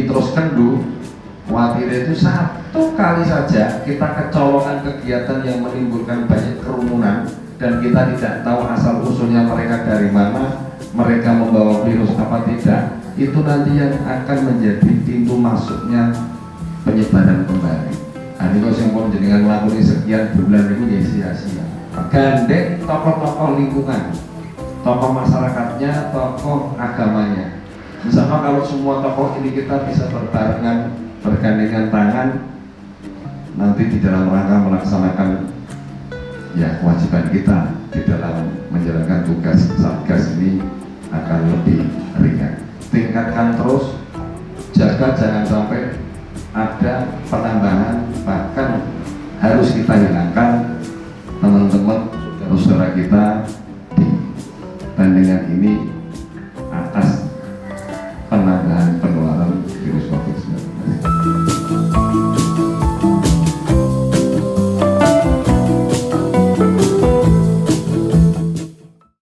terus kendu, khawatir itu satu kali saja kita kecolongan kegiatan yang menimbulkan banyak kerumunan dan kita tidak tahu asal usulnya mereka dari mana, mereka membawa virus apa tidak, itu nanti yang akan menjadi pintu masuknya penyebaran kembali. Nah, ini kalau yang jenengan melakukan sekian bulan itu ya sia-sia. Gandeng tokoh-tokoh lingkungan, tokoh masyarakatnya, tokoh agamanya. Misalnya kalau semua tokoh ini kita bisa berbarengan, bergandengan tangan, nanti di dalam rangka melaksanakan ya kewajiban kita di dalam menjalankan tugas Satgas ini akan lebih ringan. Tingkatkan terus, jaga jangan sampai ada penambahan, bahkan harus kita hilangkan teman-teman saudara kita di bandengan ini